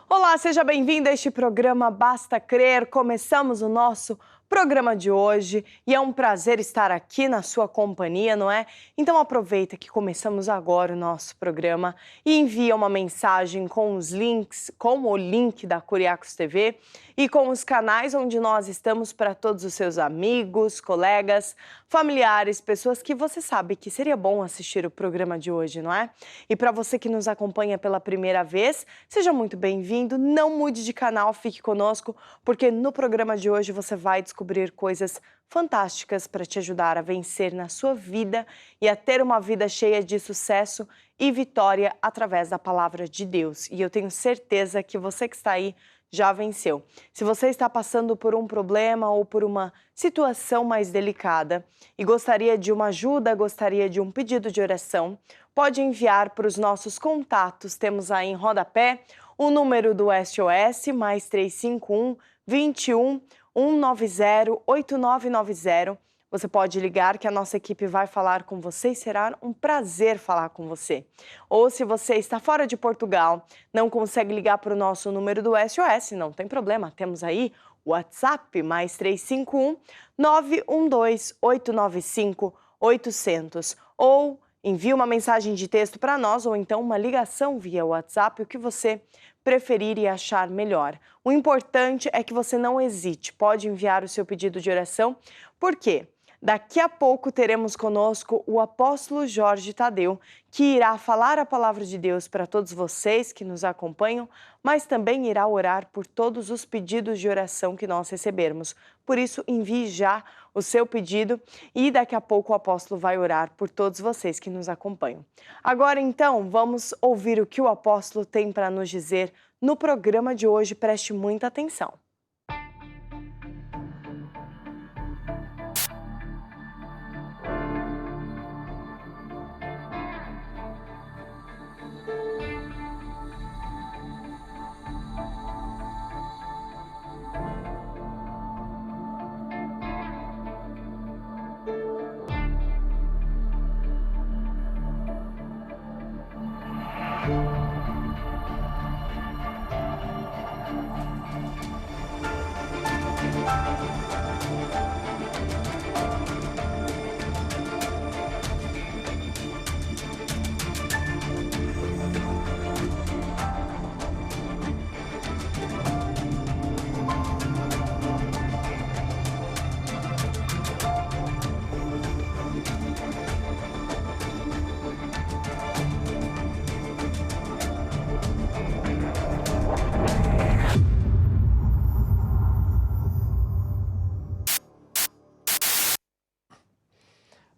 Olá, seja bem-vindo a este programa Basta Crer. Começamos o nosso programa de hoje e é um prazer estar aqui na sua companhia, não é? Então aproveita que começamos agora o nosso programa e envia uma mensagem com os links, com o link da Curiacos TV e com os canais onde nós estamos para todos os seus amigos, colegas, familiares, pessoas que você sabe que seria bom assistir o programa de hoje, não é? E para você que nos acompanha pela primeira vez, seja muito bem-vindo, não mude de canal, fique conosco, porque no programa de hoje você vai descobrir coisas fantásticas para te ajudar a vencer na sua vida e a ter uma vida cheia de sucesso e vitória através da palavra de Deus. E eu tenho certeza que você que está aí já venceu. Se você está passando por um problema ou por uma situação mais delicada e gostaria de uma ajuda, gostaria de um pedido de oração, pode enviar para os nossos contatos. Temos aí em rodapé o número do SOS, mais 351 21 190 8990. Você pode ligar que a nossa equipe vai falar com você e será um prazer falar com você. Ou se você está fora de Portugal, não consegue ligar para o nosso número do SOS, não tem problema, temos aí o WhatsApp, mais 351 912 895 800. Ou envie uma mensagem de texto para nós ou então uma ligação via WhatsApp, o que você preferir e achar melhor. O importante é que você não hesite, pode enviar o seu pedido de oração, porque daqui a pouco teremos conosco o apóstolo Jorge Tadeu, que irá falar a palavra de Deus para todos vocês que nos acompanham, mas também irá orar por todos os pedidos de oração que nós recebermos. Por isso, envie já o seu pedido e daqui a pouco o apóstolo vai orar por todos vocês que nos acompanham. Agora, então, vamos ouvir o que o apóstolo tem para nos dizer no programa de hoje. Preste muita atenção.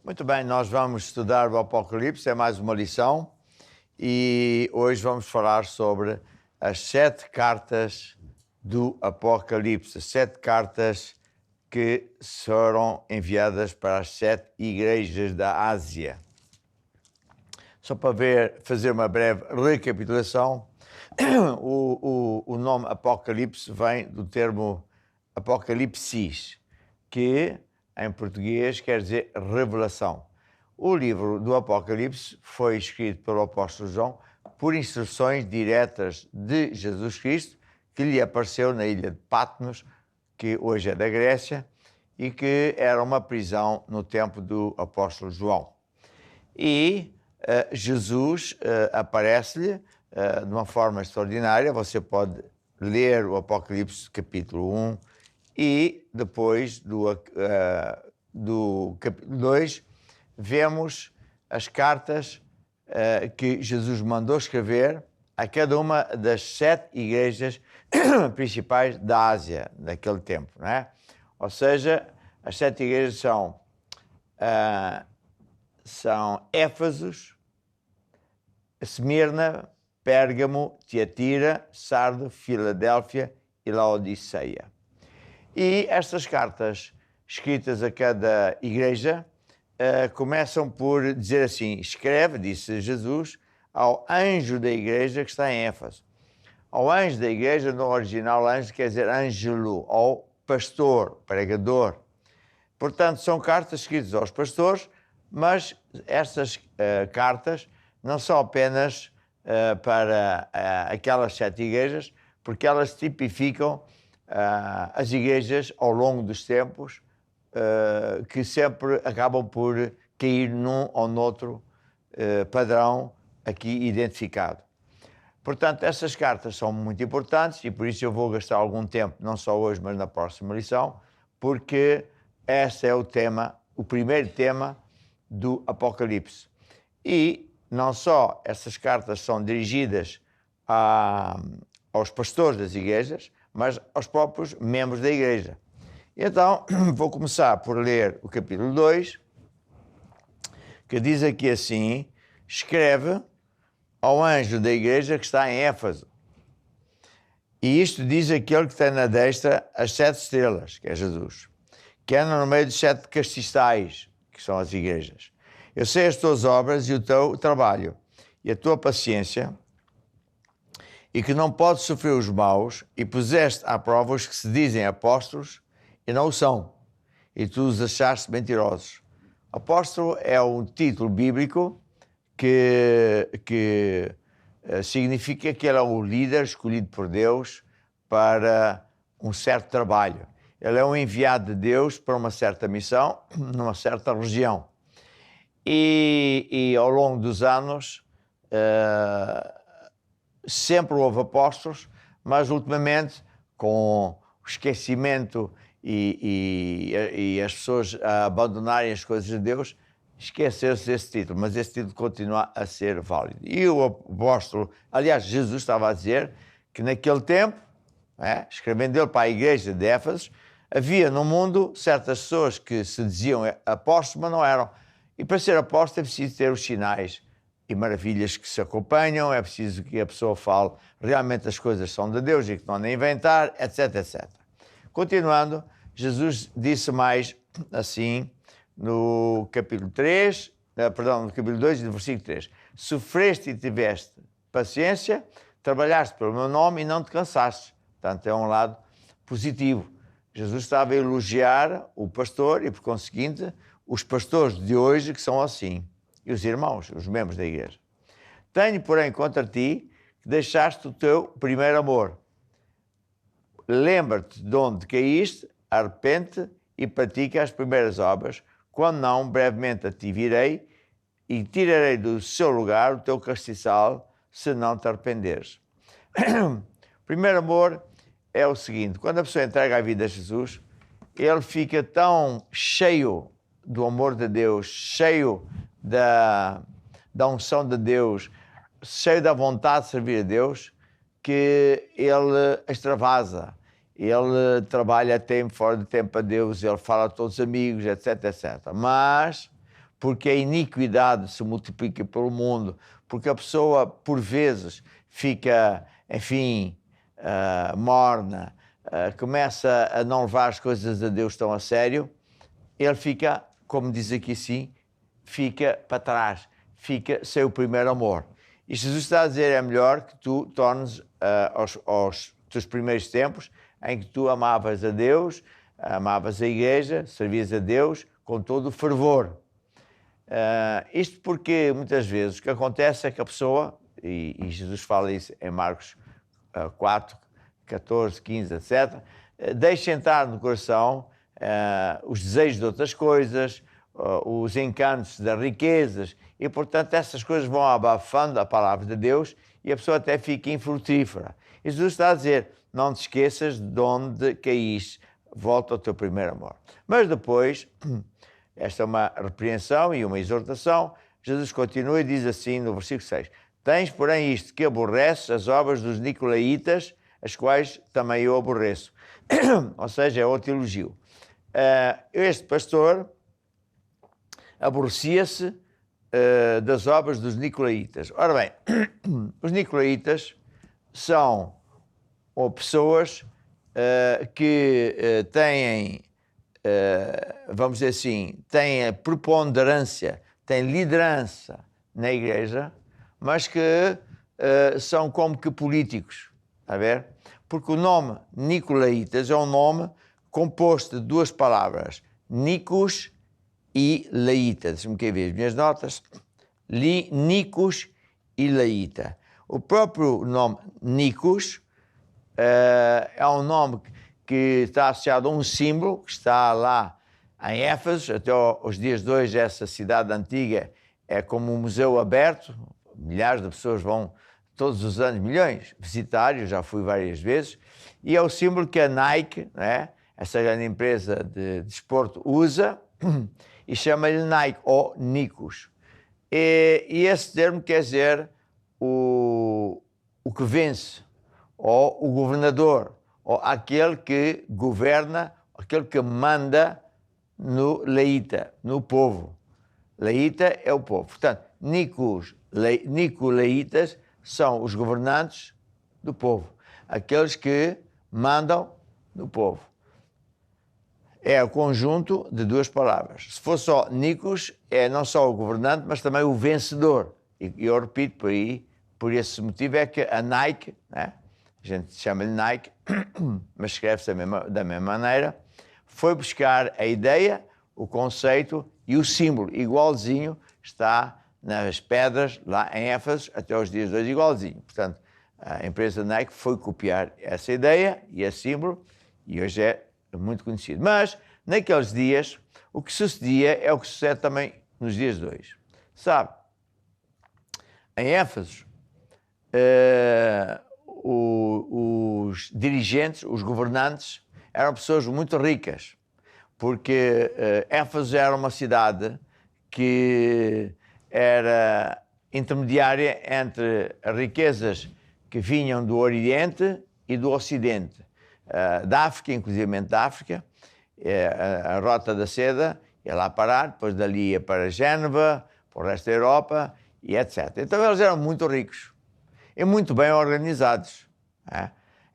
Muito bem, nós vamos estudar o Apocalipse, é mais uma lição, e hoje vamos falar sobre as 7 cartas do Apocalipse, 7 cartas que foram enviadas para as 7 igrejas da Ásia. Só para fazer uma breve recapitulação, o nome Apocalipse vem do termo Apocalipsis, que em português quer dizer revelação. O livro do Apocalipse foi escrito pelo apóstolo João por instruções diretas de Jesus Cristo, que lhe apareceu na ilha de Patmos, que hoje é da Grécia, e que era uma prisão no tempo do apóstolo João. E Jesus aparece-lhe de uma forma extraordinária. Você pode ler o Apocalipse capítulo 1, e depois do capítulo 2, vemos as cartas que Jesus mandou escrever a cada uma das 7 igrejas principais da Ásia, naquele tempo, não é? Ou seja, as 7 igrejas são Éfesos, Esmirna, Pérgamo, Tiatira, Sardo, Filadélfia e Laodiceia. E estas cartas, escritas a cada igreja, começam por dizer assim: escreve, disse Jesus, ao anjo da igreja que está em Éfeso. Ao anjo da igreja, no original, anjo quer dizer ângelo, ou pastor, pregador. Portanto, são cartas escritas aos pastores, mas estas cartas não são apenas para aquelas 7 igrejas, porque elas tipificam as igrejas ao longo dos tempos, que sempre acabam por cair num ou noutro padrão aqui identificado. Portanto, essas cartas são muito importantes e por isso eu vou gastar algum tempo, não só hoje, mas na próxima lição, porque esse é o tema, o primeiro tema do Apocalipse. E não só essas cartas são dirigidas aos pastores das igrejas, mas aos próprios membros da igreja. Então, vou começar por ler o capítulo 2, que diz aqui assim: escreve ao anjo da igreja que está em Éfeso. E isto diz aquele que tem na destra as 7 estrelas, que é Jesus, que anda no meio dos 7 castiçais, que são as igrejas. Eu sei as tuas obras e o teu trabalho, e a tua paciência, e que não podes sofrer os maus, e puseste à prova os que se dizem apóstolos e não o são, e tu os achaste mentirosos. Apóstolo é um título bíblico que significa que ele é o líder escolhido por Deus para um certo trabalho. Ele é um enviado de Deus para uma certa missão, numa certa região. E ao longo dos anos, sempre houve apóstolos, mas ultimamente, com o esquecimento e as pessoas a abandonarem as coisas de Deus, esqueceram-se desse título, mas esse título continua a ser válido. E o apóstolo, aliás, Jesus estava a dizer que naquele tempo, escrevendo ele para a igreja de Éfeso, havia no mundo certas pessoas que se diziam apóstolos, mas não eram. E para ser apóstolo é preciso ter os sinais e maravilhas que se acompanham, é preciso que a pessoa fale realmente as coisas são de Deus e que não andem a inventar, etc, etc. Continuando, Jesus disse mais assim no capítulo 3, no capítulo 2, no versículo 3. Sofreste e tiveste paciência, trabalhaste pelo meu nome e não te cansaste. Portanto, é um lado positivo. Jesus estava a elogiar o pastor e, por conseguinte, os pastores de hoje que são assim. E os irmãos, os membros da igreja. Tenho, porém, contra ti que deixaste o teu primeiro amor. Lembra-te de onde caíste, arrepende-te e pratica as primeiras obras. Quando não, brevemente a ti virei e tirarei do seu lugar o teu castiçal, se não te arrependeres. Primeiro amor é o seguinte: quando a pessoa entrega a vida a Jesus, ele fica tão cheio do amor de Deus, cheio da unção de Deus, cheio da vontade de servir a Deus, que ele extravasa, ele trabalha tempo fora de tempo a Deus, ele fala a todos os amigos, etc, etc. Mas, porque a iniquidade se multiplica pelo mundo, porque a pessoa, por vezes, fica, enfim, morna, começa a não levar as coisas de Deus tão a sério, ele fica, como diz aqui assim, fica para trás, fica sem o primeiro amor. E Jesus está a dizer, é melhor que tu tornes aos teus primeiros tempos, em que tu amavas a Deus, amavas a igreja, servias a Deus com todo o fervor. Isto porque, muitas vezes, o que acontece é que a pessoa, e Jesus fala isso em Marcos 4, 14, 15, etc., deixa entrar no coração os desejos de outras coisas, os encantos das riquezas, e, portanto, essas coisas vão abafando a palavra de Deus e a pessoa até fica infrutífera. E Jesus está a dizer, não te esqueças de onde caíste, volta ao teu primeiro amor. Mas depois, esta é uma repreensão e uma exortação, Jesus continua e diz assim no versículo 6, tens, porém, isto, que aborreces as obras dos nicolaítas, as quais também eu aborreço. Ou seja, é outro elogio. Este pastor aborrecia-se das obras dos nicolaítas. Ora bem, os nicolaítas são pessoas que têm, vamos dizer assim, têm preponderância, têm liderança na igreja, mas que são como que políticos, está a ver? Porque o nome Nicolaítas é um nome composto de duas palavras, Nicos e Laíta. Deixa-me aqui ver as minhas notas. Nicos e Laíta. O próprio nome Nicos é um nome que está associado a um símbolo que está lá em Éfeso. Até os dias de hoje, essa cidade antiga é como um museu aberto. Milhares de pessoas vão todos os anos, milhões, visitar. Eu já fui várias vezes. E é o símbolo que a Nike, né, essa grande empresa de desporto, usa e chama-lhe Nike ou Nikos. E esse termo quer dizer o que vence, ou o governador, ou aquele que governa, aquele que manda no Leita, no povo. Leita é o povo. Portanto, Nicolaitas são os governantes do povo, aqueles que mandam no povo. É o conjunto de duas palavras. Se for só Nikos, é não só o governante, mas também o vencedor. E eu repito por esse motivo é que a Nike, né? A gente chama-lhe Nike, mas escreve-se da mesma maneira, foi buscar a ideia, o conceito e o símbolo, igualzinho, está nas pedras lá em Éfeso, até os dias de hoje, igualzinho. Portanto, a empresa Nike foi copiar essa ideia e esse símbolo, e hoje é muito conhecido. Mas, naqueles dias, o que sucedia é o que sucede também nos dias de hoje. Sabe, em Éfeso, os dirigentes, os governantes, eram pessoas muito ricas, porque Éfeso era uma cidade que era intermediária entre as riquezas que vinham do Oriente e do Ocidente, da África, inclusive da África, a Rota da Seda ia lá parar, depois dali ia para Génova, para o resto da Europa e etc. Então eles eram muito ricos e muito bem organizados.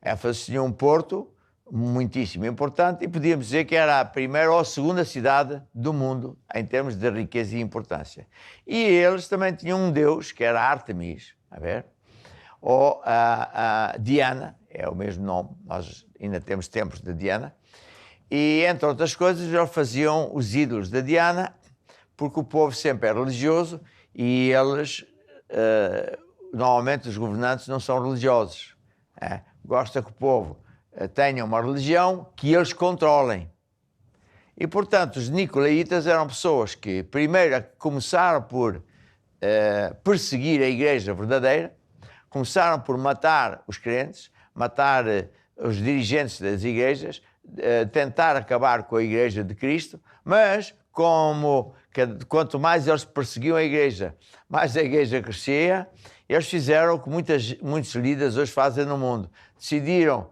Éfeso tinha um porto muitíssimo importante e podíamos dizer que era a primeira ou a segunda cidade do mundo em termos de riqueza e importância. E eles também tinham um deus, que era Ártemis, a ver? Ou a Diana, é o mesmo nome, nós ainda temos templos de Diana. E, entre outras coisas, eles faziam os ídolos da Diana, porque o povo sempre é religioso e eles, normalmente os governantes não são religiosos. Gosta que o povo tenha uma religião que eles controlem. E, portanto, os Nicolaitas eram pessoas que primeiro começaram por perseguir a igreja verdadeira, começaram por matar os crentes, matar os dirigentes das igrejas, tentar acabar com a igreja de Cristo, mas quanto mais eles perseguiam a igreja, mais a igreja crescia. Eles fizeram o que muitos líderes hoje fazem no mundo. Decidiram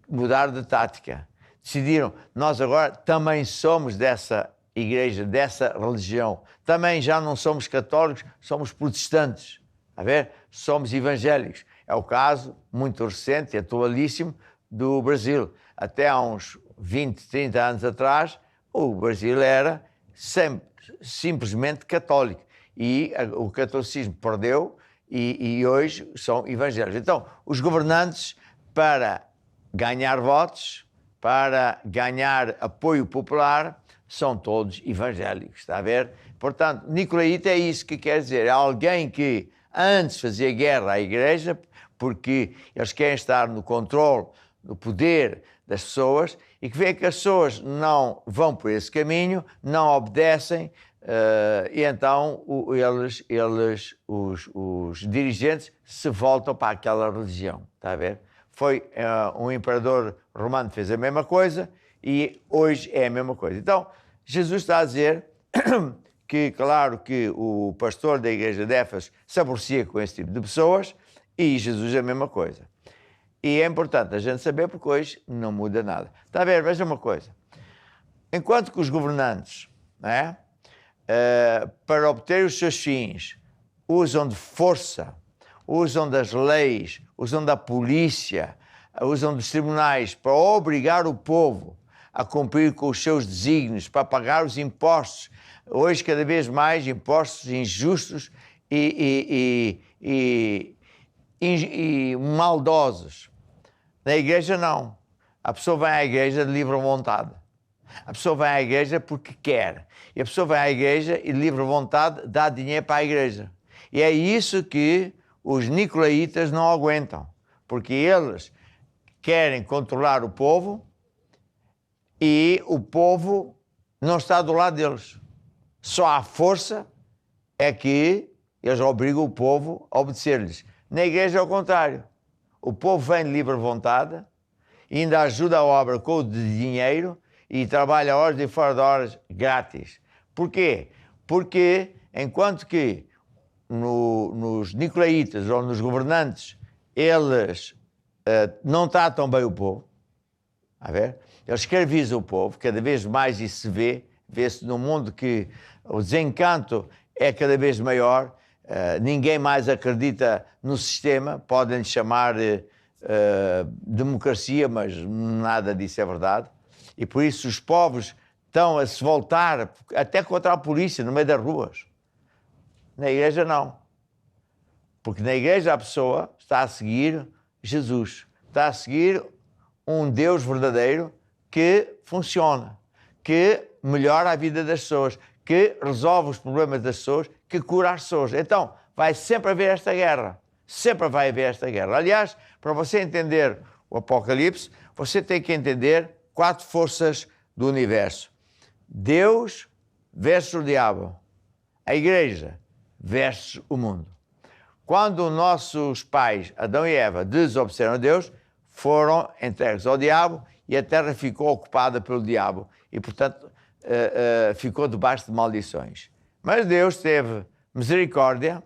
mudar de tática. Decidiram, nós agora também somos dessa igreja, dessa religião. Também já não somos católicos, somos protestantes. A ver? Somos evangélicos. É o caso muito recente e atualíssimo do Brasil. Até há uns 20, 30 anos atrás, o Brasil era simplesmente católico. E o catolicismo perdeu e hoje são evangélicos. Então, os governantes, para ganhar votos, para ganhar apoio popular, são todos evangélicos, está a ver? Portanto, Nicolaíta é isso que quer dizer, é alguém que antes fazia guerra à igreja, porque eles querem estar no controle, no poder das pessoas, e que vê que as pessoas não vão por esse caminho, não obedecem, e então os dirigentes se voltam para aquela religião, está a ver? Foi um imperador romano que fez a mesma coisa e hoje é a mesma coisa. Então, Jesus está a dizer que, claro, que o pastor da igreja de Éfeso se aborrecia com esse tipo de pessoas e Jesus é a mesma coisa. E é importante a gente saber porque hoje não muda nada. Está a ver? Veja uma coisa. Enquanto que os governantes, né, para obter os seus fins, usam de força, usam das leis, usam da polícia, usam dos tribunais para obrigar o povo a cumprir com os seus desígnios, para pagar os impostos. Hoje, cada vez mais, impostos injustos e maldosos. Na igreja, não. A pessoa vai à igreja de livre vontade. A pessoa vai à igreja porque quer. E a pessoa vai à igreja e de livre vontade dá dinheiro para a igreja. E é isso que os nicolaítas não aguentam. Porque eles querem controlar o povo e o povo não está do lado deles. Só a força é que eles obrigam o povo a obedecer-lhes. Na igreja é o contrário. O povo vem de livre vontade, ainda ajuda a obra com o dinheiro e trabalha horas e fora de horas grátis. Porquê? Porque enquanto que nos nicolaítas ou nos governantes eles não tratam bem o povo, a ver? Eles escravizam o povo, cada vez mais isso se vê-se no mundo que o desencanto é cada vez maior, ninguém mais acredita no sistema, podem chamar democracia, mas nada disso é verdade. E por isso os povos estão a se voltar até contra a polícia no meio das ruas. Na igreja não. Porque na igreja a pessoa está a seguir Jesus, está a seguir um Deus verdadeiro que funciona, que melhora a vida das pessoas, que resolve os problemas das pessoas, que cura as pessoas. Então, vai sempre haver esta guerra. Sempre vai haver esta guerra. Aliás, para você entender o Apocalipse, você tem que entender 4 forças do universo. Deus versus o diabo. A igreja versus o mundo. Quando nossos pais, Adão e Eva, desobedeceram a Deus, foram entregues ao diabo e a terra ficou ocupada pelo diabo. E, portanto, ficou debaixo de maldições. Mas Deus teve misericórdia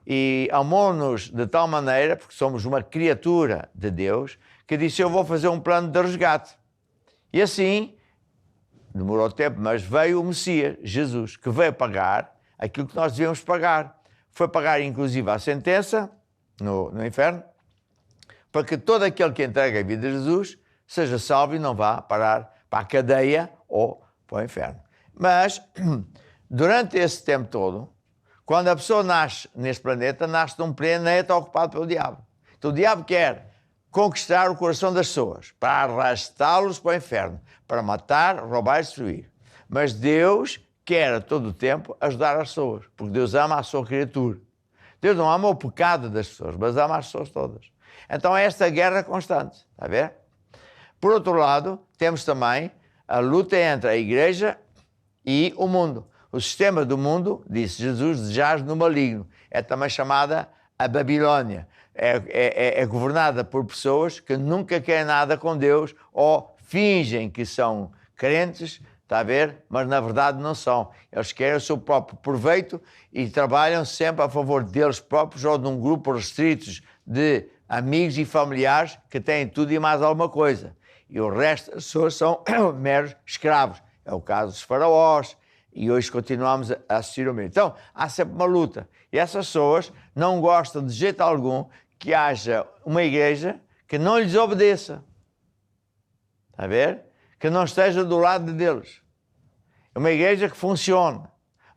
e amou-nos de tal maneira, porque somos uma criatura de Deus, que disse: eu vou fazer um plano de resgate. E assim, demorou tempo, mas veio o Messias, Jesus, que veio pagar aquilo que nós devíamos pagar. Foi pagar, inclusive, a sentença no inferno, para que todo aquele que entrega a vida a Jesus seja salvo e não vá parar para a cadeia ou para o inferno. Mas, durante esse tempo todo, quando a pessoa nasce neste planeta, nasce num planeta ocupado pelo diabo. Então o diabo quer conquistar o coração das pessoas, para arrastá-los para o inferno, para matar, roubar e destruir. Mas Deus quer a todo o tempo ajudar as pessoas, porque Deus ama a sua criatura. Deus não ama o pecado das pessoas, mas ama as pessoas todas. Então é esta guerra constante, está a ver? Por outro lado, temos também a luta entre a igreja e o mundo. O sistema do mundo, disse Jesus, jaz no maligno. É também chamada a Babilônia. É governada por pessoas que nunca querem nada com Deus ou fingem que são crentes, está a ver? Mas na verdade não são. Eles querem o seu próprio proveito e trabalham sempre a favor deles próprios ou de um grupo restrito de amigos e familiares que têm tudo e mais alguma coisa. E o resto das pessoas são meros escravos. É o caso dos faraós. E hoje continuamos a assistir ao mesmo. Então, há sempre uma luta. E essas pessoas não gostam de jeito algum que haja uma igreja que não lhes obedeça. Está a ver? Que não esteja do lado deles. É uma igreja que funcione.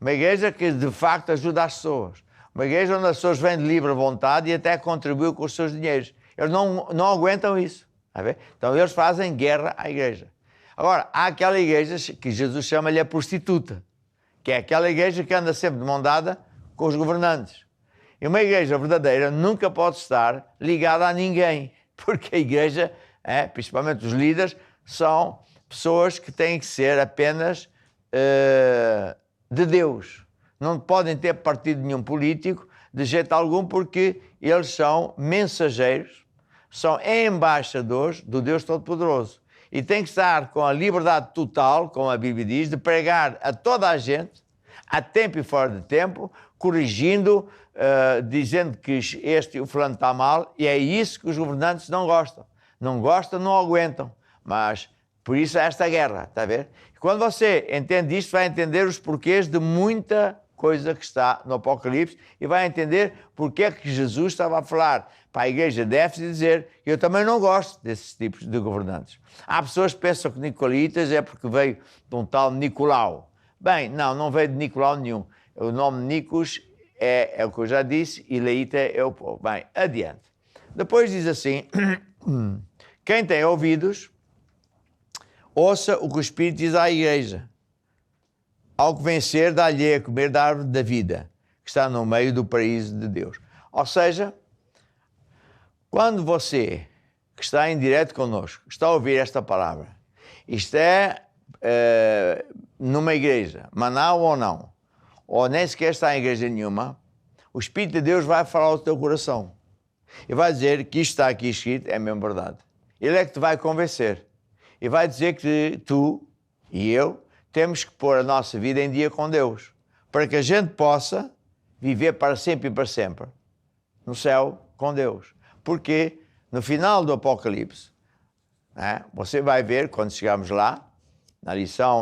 Uma igreja que, de facto, ajuda as pessoas. Uma igreja onde as pessoas vêm de livre vontade e até contribuem com os seus dinheiros. Eles não aguentam isso. Está a ver? Então, eles fazem guerra à igreja. Agora, há aquela igreja que Jesus chama-lhe a prostituta, que é aquela igreja que anda sempre de mão dada com os governantes. E uma igreja verdadeira nunca pode estar ligada a ninguém, porque a igreja, principalmente os líderes, são pessoas que têm que ser apenas de Deus. Não podem ter partido nenhum político de jeito algum, porque eles são mensageiros, são embaixadores do Deus Todo-Poderoso. E tem que estar com a liberdade total, como a Bíblia diz, de pregar a toda a gente, a tempo e fora de tempo, corrigindo, dizendo que este e o fulano está mal, e é isso que os governantes não gostam. Não gostam, não aguentam. Mas, por isso, é esta guerra, está a ver? E quando você entende isto, vai entender os porquês de muita coisa que está no Apocalipse e vai entender porque é que Jesus estava a falar para a igreja de Éfeso e dizer: eu também não gosto desses tipos de governantes. Há pessoas que pensam que Nicolaítas é porque veio de um tal Nicolau. Bem, não veio de Nicolau nenhum. O nome Nicos é o que eu já disse e Laíta é o povo. Bem, adiante. Depois diz assim: quem tem ouvidos, ouça o que o Espírito diz à igreja. Ao que vencer, dá-lhe a comer da árvore da vida, que está no meio do paraíso de Deus. Ou seja, quando você que está em direto connosco, que está a ouvir esta palavra, isto é numa igreja, Manaus ou não, ou nem sequer está em igreja nenhuma, o Espírito de Deus vai falar ao teu coração e vai dizer que isto está aqui escrito é mesmo verdade. Ele é que te vai convencer e vai dizer que tu e eu temos que pôr a nossa vida em dia com Deus, para que a gente possa viver para sempre e para sempre no céu com Deus. Porque no final do Apocalipse, você vai ver, quando chegarmos lá,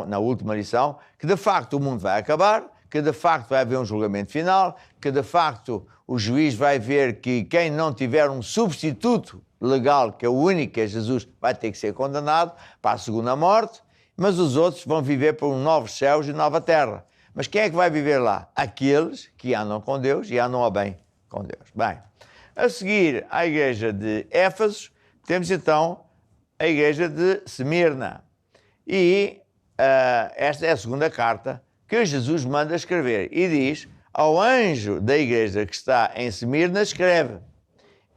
na última lição, que de facto o mundo vai acabar, que de facto vai haver um julgamento final, que de facto o juiz vai ver que quem não tiver um substituto legal, que é o único, que é Jesus, vai ter que ser condenado para a segunda morte, mas os outros vão viver por um novos céus e nova terra. Mas quem é que vai viver lá? Aqueles que andam com Deus e andam a bem com Deus. Bem, a seguir à igreja de Éfeso, temos então a igreja de Esmirna. E esta é a segunda carta que Jesus manda escrever. E diz, ao anjo da igreja que está em Esmirna, escreve.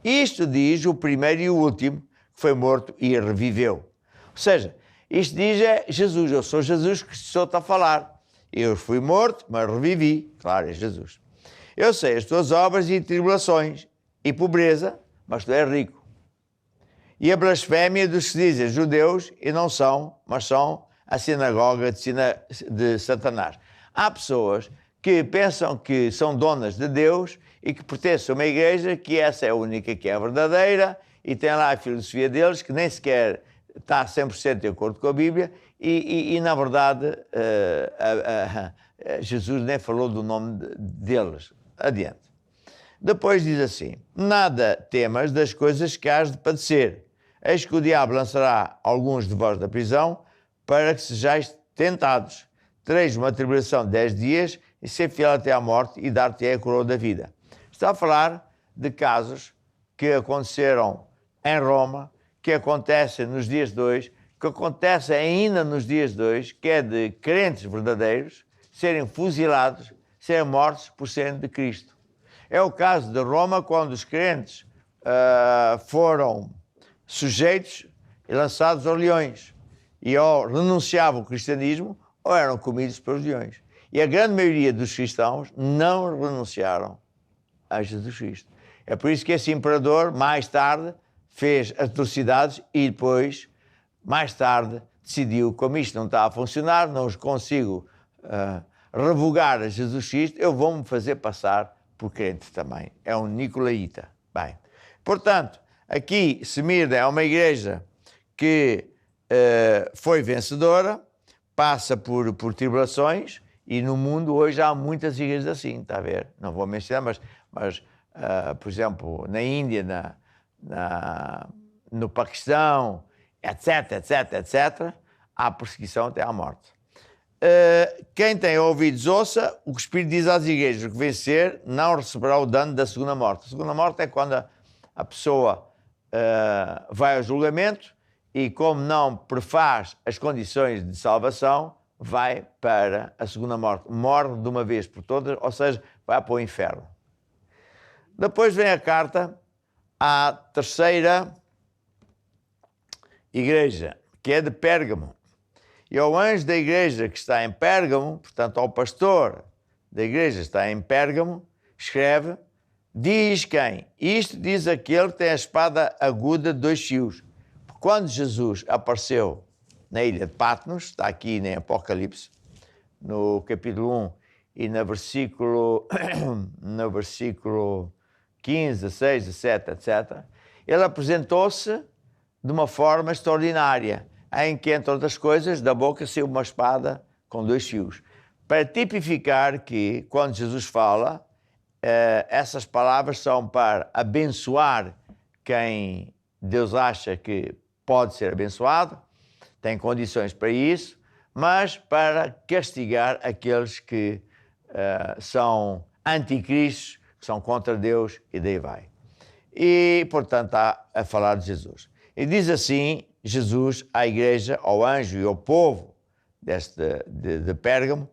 Isto diz o primeiro e o último, que foi morto e reviveu. Ou seja, isto diz é Jesus, eu sou Jesus que estou-te a falar. Eu fui morto, mas revivi. Claro, é Jesus. Eu sei as tuas obras e tribulações e pobreza, mas tu és rico. E a blasfémia dos que dizem judeus e não são, mas são a sinagoga de Satanás. Há pessoas que pensam que são donas de Deus e que pertencem a uma igreja que essa é a única que é verdadeira e tem lá a filosofia deles que nem sequer está 100% de acordo com a Bíblia e na verdade, Jesus nem falou do nome deles. Adiante. Depois diz assim, nada temas das coisas que hás de padecer. Eis que o diabo lançará alguns de vós da prisão para que sejais tentados. Tereis uma tribulação de 10 dias e ser fiel até à morte e dar-te a coroa da vida. Está a falar de casos que aconteceram em Roma, que acontecem nos dias de hoje, que acontecem ainda nos dias de hoje, que é de crentes verdadeiros serem fuzilados, serem mortos por serem de Cristo. É o caso de Roma, quando os crentes foram sujeitos e lançados aos leões. E ou renunciavam ao cristianismo ou eram comidos pelos leões. E a grande maioria dos cristãos não renunciaram a Jesus Cristo. É por isso que esse imperador, mais tarde, fez atrocidades e depois, mais tarde, decidiu, como isto não está a funcionar, não os consigo revogar a Jesus Cristo, eu vou-me fazer passar por crente também. É um nicolaíta. Bem, portanto, aqui, Esmirna é uma igreja que foi vencedora, passa por tribulações, e no mundo hoje há muitas igrejas assim, está a ver? Não vou mencionar, mas por exemplo, na Índia, no Paquistão, etc, há perseguição até à morte. Quem tem ouvidos ouça, o que o Espírito diz às igrejas, o que vencer não receberá o dano da segunda morte. A segunda morte é quando a pessoa vai ao julgamento e, como não prefaz as condições de salvação, vai para a segunda morte. Morre de uma vez por todas, ou seja, vai para o inferno. Depois vem a carta à terceira igreja, que é de Pérgamo. E ao anjo da igreja que está em Pérgamo, portanto ao pastor da igreja que está em Pérgamo, escreve, diz quem? Isto diz aquele que tem a espada aguda de 2 fios. Quando Jesus apareceu na ilha de Patmos, está aqui em Apocalipse, no capítulo 1 e no versículo 15, 16, 17, etc., ele apresentou-se de uma forma extraordinária, em que, entre outras coisas, da boca saiu uma espada com 2 fios, para tipificar que, quando Jesus fala, essas palavras são para abençoar quem Deus acha que pode ser abençoado, tem condições para isso, mas para castigar aqueles que são anticristos, que são contra Deus, e daí vai. E, portanto, está a falar de Jesus. E diz assim, Jesus à igreja, ao anjo e ao povo de Pérgamo,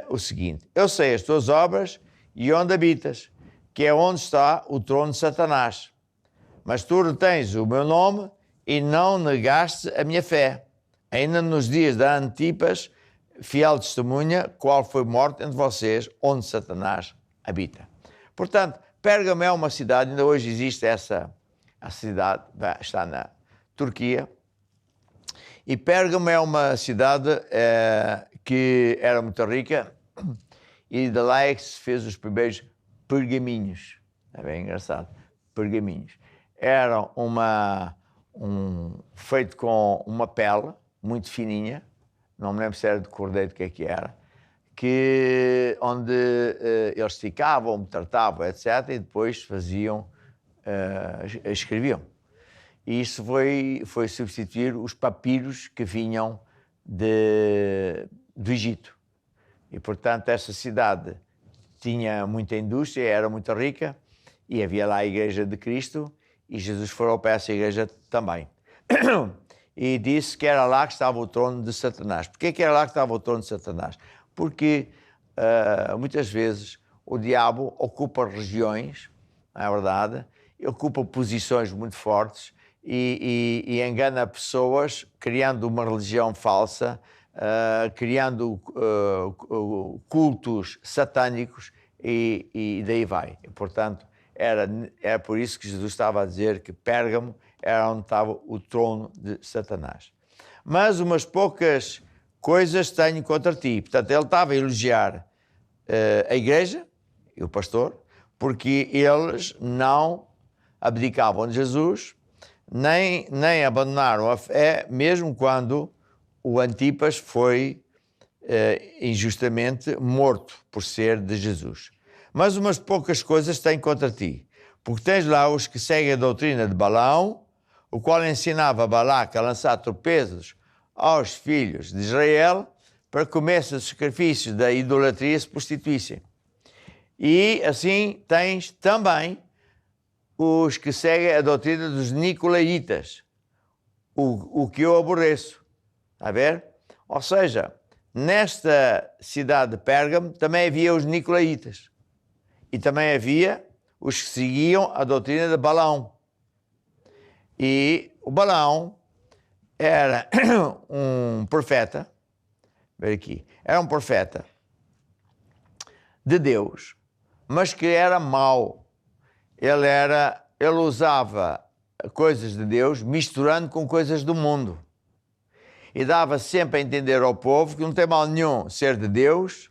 o seguinte, eu sei as tuas obras e onde habitas, que é onde está o trono de Satanás. Mas tu retens o meu nome e não negaste a minha fé. Ainda nos dias da Antipas, fiel testemunha, qual foi morto entre vocês, onde Satanás habita. Portanto, Pérgamo é uma cidade, ainda hoje existe a cidade, está na Turquia, e Pérgamo é uma cidade que era muito rica, e de lá é que se fez os primeiros pergaminhos. É bem engraçado, pergaminhos. Era feito com uma pele muito fininha, não me lembro se era de cordeiro, o que era, onde eles esticavam, tratavam, etc., e depois faziam, escreviam. E isso foi substituir os papiros que vinham do Egito. E, portanto, essa cidade tinha muita indústria, era muito rica, e havia lá a Igreja de Cristo, e Jesus falou para essa igreja também. E disse que era lá que estava o trono de Satanás. Porquê que era lá que estava o trono de Satanás? Porque muitas vezes o diabo ocupa regiões, não é verdade? Ocupa posições muito fortes e engana pessoas, criando uma religião falsa, criando cultos satânicos e daí vai. E, portanto, era por isso que Jesus estava a dizer que Pérgamo era onde estava o trono de Satanás. Mas umas poucas coisas tenho contra ti. Portanto, ele estava a elogiar a igreja e o pastor, porque eles não abdicavam de Jesus, nem abandonaram a fé, mesmo quando o Antipas foi injustamente morto por ser de Jesus. Mas umas poucas coisas tenho contra ti, porque tens lá os que seguem a doutrina de Balaão, o qual ensinava Balaque a lançar tropeços aos filhos de Israel para que comessem os sacrifícios da idolatria e se prostituíssem. E assim tens também os que seguem a doutrina dos Nicolaitas, o que eu aborreço. Está a ver? Ou seja, nesta cidade de Pérgamo também havia os Nicolaitas. E também havia os que seguiam a doutrina de Balaão. E o Balaão era um profeta, ver aqui, era um profeta de Deus, mas que era mau. Ele usava coisas de Deus misturando com coisas do mundo. E dava sempre a entender ao povo que não tem mal nenhum ser de Deus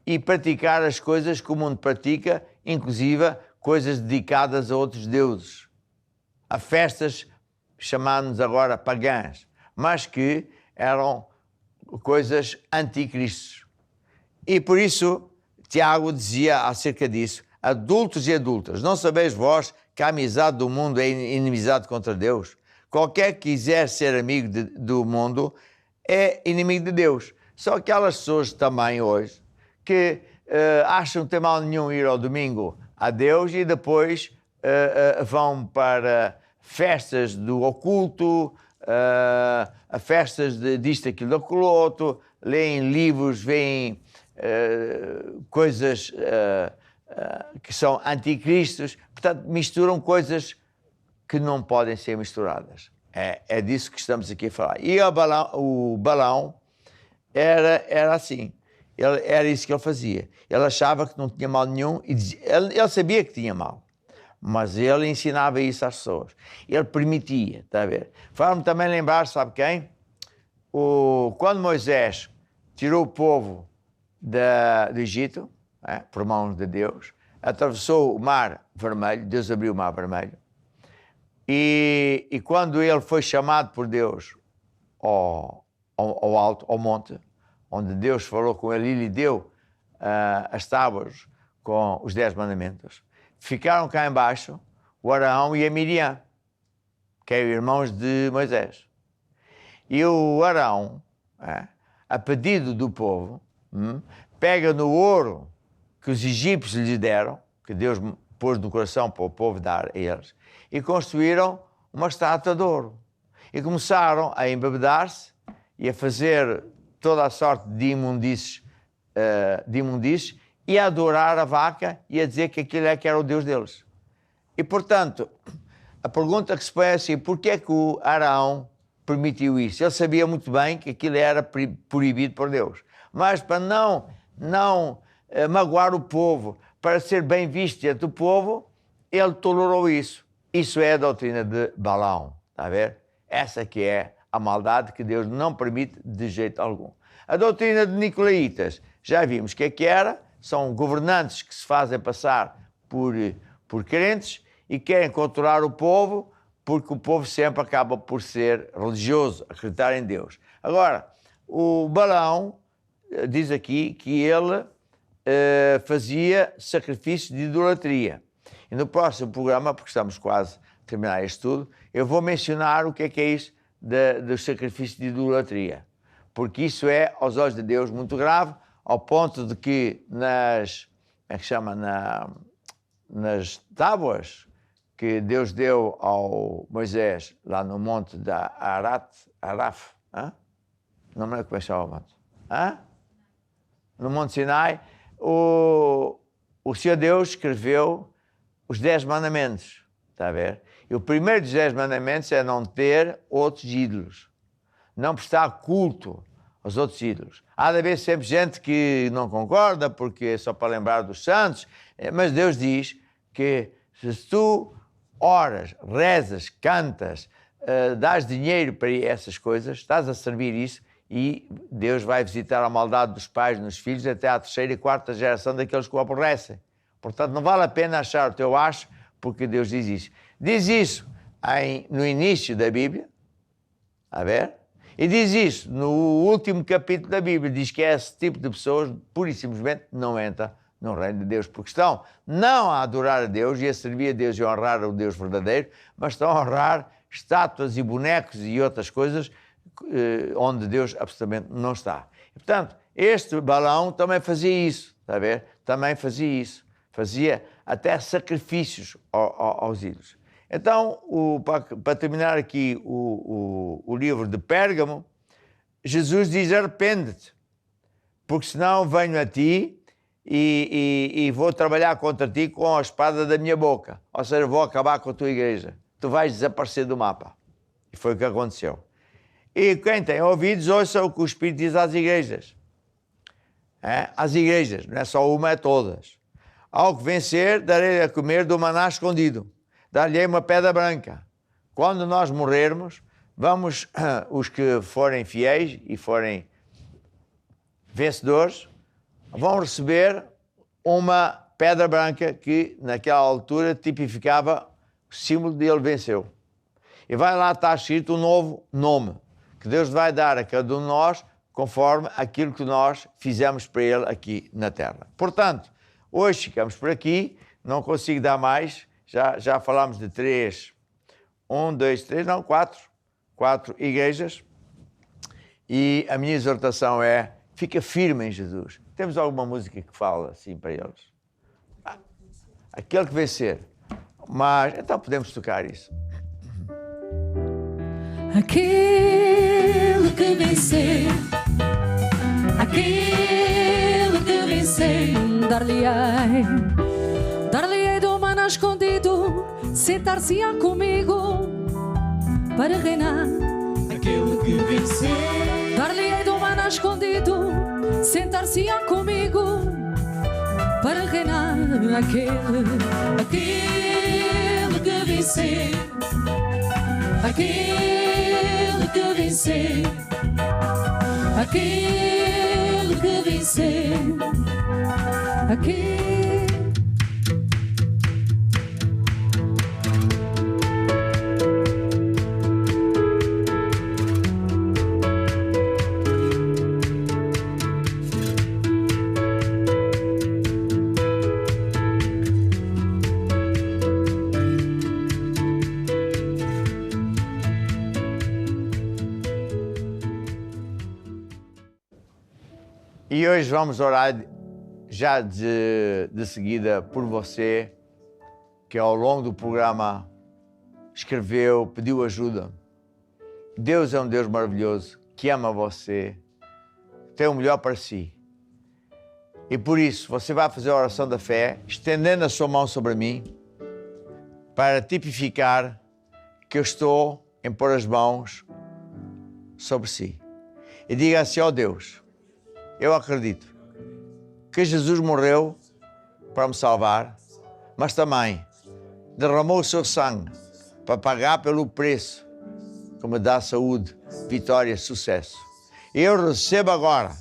e praticar as coisas que o mundo pratica, inclusive coisas dedicadas a outros deuses, a festas chamadas agora pagãs, mas que eram coisas anticristos. E por isso Tiago dizia acerca disso: adultos e adultas, não sabeis vós que a amizade do mundo é inimizade contra Deus? Qualquer que quiser ser amigo do mundo é inimigo de Deus. Só aquelas pessoas também hoje que acham que tem mal nenhum ir ao domingo a Deus e depois vão para festas do oculto, a festas disto, aquilo, daquilo outro, leem livros, veem coisas que são anticristos, portanto misturam coisas que não podem ser misturadas. É disso que estamos aqui a falar. E o Balaão era assim. Era isso que ele fazia. Ele achava que não tinha mal nenhum e ele sabia que tinha mal, mas ele ensinava isso às pessoas. Ele permitia, está a ver? Faz-me também lembrar, sabe quem? Quando Moisés tirou o povo do Egito, por mãos de Deus, atravessou o Mar Vermelho, Deus abriu o Mar Vermelho, e quando ele foi chamado por Deus ao alto, ao monte, onde Deus falou com ele e lhe deu as tábuas com os 10 mandamentos, ficaram cá embaixo o Arão e a Miriam, que eram irmãos de Moisés. E o Arão, a pedido do povo, pega no ouro que os egípcios lhe deram, que Deus pôs no coração para o povo dar a eles, e construíram uma estátua de ouro. E começaram a embebedar-se e a fazer toda a sorte de imundícies e a adorar a vaca e a dizer que aquilo é que era o Deus deles. E, portanto, a pergunta que se põe é assim, porquê é que o Arão permitiu isso? Ele sabia muito bem que aquilo era proibido por Deus. Mas para não magoar o povo, para ser bem visto entre o povo, ele tolerou isso. Isso é a doutrina de Balaão, está a ver? Essa que é a maldade que Deus não permite de jeito algum. A doutrina de Nicolaítas, já vimos que era, são governantes que se fazem passar por crentes e querem controlar o povo, porque o povo sempre acaba por ser religioso, acreditar em Deus. Agora, o Balaão diz aqui que ele fazia sacrifícios de idolatria. E no próximo programa, porque estamos quase a terminar este estudo, eu vou mencionar o que é isso dos sacrifícios de idolatria. Porque isso é, aos olhos de Deus, muito grave, ao ponto de que nas tábuas que Deus deu ao Moisés, lá no monte da Araf, não me lembro como é que chama o monte, no Monte Sinai, o Senhor Deus escreveu os 10 mandamentos, está a ver? E o primeiro dos 10 mandamentos é não ter outros ídolos, não prestar culto aos outros ídolos. Há de haver sempre gente que não concorda, porque é só para lembrar dos santos, mas Deus diz que se tu oras, rezas, cantas, dás dinheiro para essas coisas, estás a servir isso, e Deus vai visitar a maldade dos pais nos filhos até à 3ª e 4ª geração daqueles que o aborrecem. Portanto, não vale a pena achar o teu acho, porque Deus diz isso. Diz isso no início da Bíblia, a ver? E diz isso no último capítulo da Bíblia, diz que esse tipo de pessoas, pura e simplesmente, não entra no reino de Deus, porque estão não a adorar a Deus e a servir a Deus e a honrar o Deus verdadeiro, mas estão a honrar estátuas e bonecos e outras coisas onde Deus absolutamente não está. E, portanto, este Balaão também fazia isso, está a ver? Também fazia isso. Fazia até sacrifícios aos ídolos. Então, para terminar aqui o livro de Pérgamo, Jesus diz: arrepende-te, porque senão venho a ti e vou trabalhar contra ti com a espada da minha boca. Ou seja, vou acabar com a tua igreja. Tu vais desaparecer do mapa. E foi o que aconteceu. E quem tem ouvidos, ouça o que o Espírito diz às igrejas. Às igrejas, não é só uma, é todas. Ao que vencer, darei a comer do maná escondido. Dar-lhe uma pedra branca. Quando nós morrermos, os que forem fiéis e forem vencedores, vão receber uma pedra branca que, naquela altura, tipificava o símbolo de ele venceu. E vai lá estar escrito um novo nome, que Deus vai dar a cada um de nós, conforme aquilo que nós fizemos para Ele aqui na Terra. Portanto, hoje ficamos por aqui, não consigo dar mais, já falámos de 4 igrejas, e a minha exortação é, fica firme em Jesus. Temos alguma música que fala assim para eles? Aquele que vencer. Mas, então podemos tocar isso. Aquele que vencer, dar-lhe-ei do maná escondido, sentar-se-á comigo para reinar. Aquele que vencer, Dar-lhe-ei do maná escondido, sentar-se-á comigo para reinar. Aquele que vencer, aquele que vencer, aquele que vencer, aquele. E hoje vamos orar já de seguida por você, que ao longo do programa escreveu, pediu ajuda. Deus é um Deus maravilhoso, que ama você, tem o melhor para si. E por isso, você vai fazer a oração da fé, estendendo a sua mão sobre mim, para tipificar que eu estou em pôr as mãos sobre si. E diga assim: ó Deus, eu acredito que Jesus morreu para me salvar, mas também derramou o seu sangue para pagar pelo preço que me dá saúde, vitória, sucesso. Eu recebo agora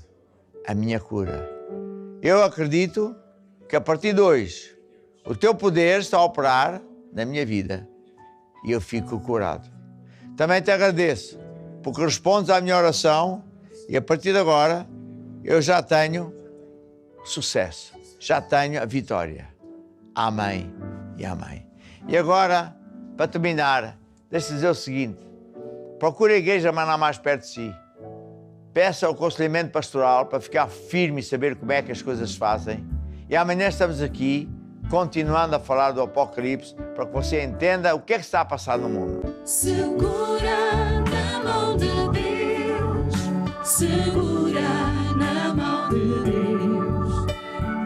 a minha cura. Eu acredito que a partir de hoje o teu poder está a operar na minha vida e eu fico curado. Também te agradeço porque respondes à minha oração e a partir de agora eu já tenho sucesso, já tenho a vitória. Amém e amém. E agora, para terminar, deixa-me dizer o seguinte: procure a igreja mais perto de si. Peça o aconselhamento pastoral para ficar firme e saber como é que as coisas se fazem. E amanhã estamos aqui, continuando a falar do Apocalipse, para que você entenda o que é que está a passar no mundo. Segura na mão de Deus, segura na mão de Deus,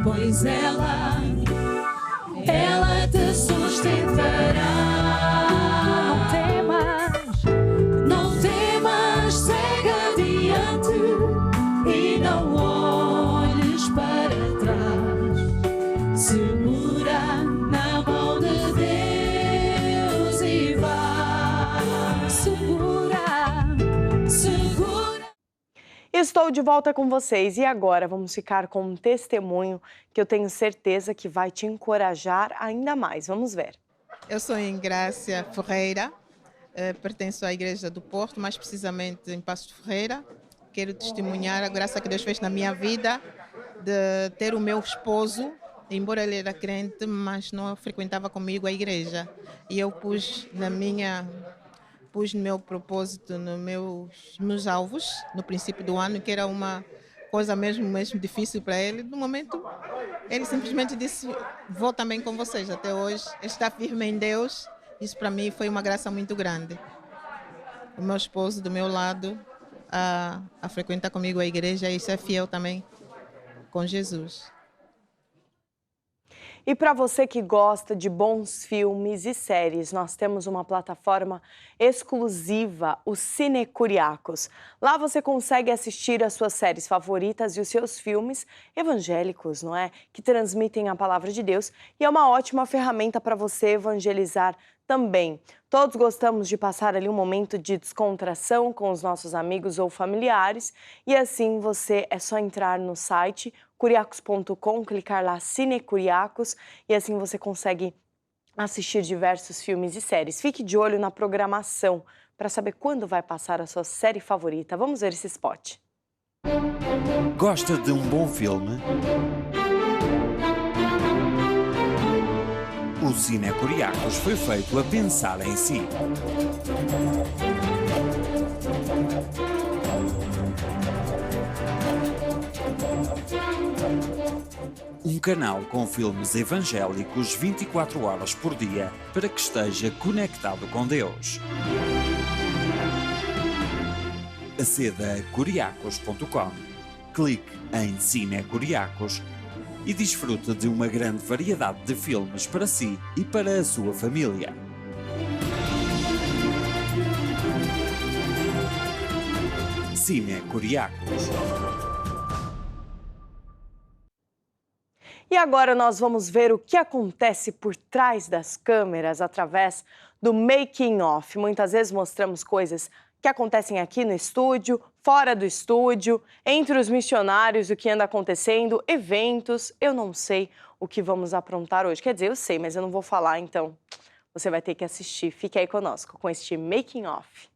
pois ela te sustentará. Não temas, segue adiante e não olhes para trás. Segura na mão de Deus e vai. Segura. Estou de volta com vocês e agora vamos ficar com um testemunho que eu tenho certeza que vai te encorajar ainda mais. Vamos ver. Eu sou Ingrácia Ferreira, pertenço à Igreja do Porto, mais precisamente em Passos de Ferreira. Quero testemunhar a graça que Deus fez na minha vida de ter o meu esposo, embora ele era crente, mas não frequentava comigo a igreja. E eu pus no meu propósito, nos meus alvos, no princípio do ano, que era uma coisa mesmo difícil para ele. No momento, ele simplesmente disse: vou também com vocês. Até hoje, ele está firme em Deus. Isso para mim foi uma graça muito grande. O meu esposo do meu lado a frequentar comigo a igreja e ser fiel também com Jesus. E para você que gosta de bons filmes e séries, nós temos uma plataforma exclusiva, o Cine Curiacos. Lá você consegue assistir as suas séries favoritas e os seus filmes evangélicos, não é? Que transmitem a palavra de Deus e é uma ótima ferramenta para você evangelizar também. Todos gostamos de passar ali um momento de descontração com os nossos amigos ou familiares e assim é só entrar no site curiacos.com, clicar lá Cine Curiacos e assim você consegue assistir diversos filmes e séries. Fique de olho na programação para saber quando vai passar a sua série favorita. Vamos ver esse spot. Gosta de um bom filme? O Cine Curiacos foi feito a pensar em si. Um canal com filmes evangélicos 24 horas por dia para que esteja conectado com Deus. Aceda a curiacos.com, clique em Cine Curiacos e desfruta de uma grande variedade de filmes para si e para a sua família. Cine Curiacos. E agora nós vamos ver o que acontece por trás das câmeras através do Making Off. Muitas vezes mostramos coisas que acontecem aqui no estúdio, fora do estúdio, entre os missionários, o que anda acontecendo, eventos. Eu não sei o que vamos aprontar hoje. Quer dizer, eu sei, mas eu não vou falar, então você vai ter que assistir. Fique aí conosco com este Making Off.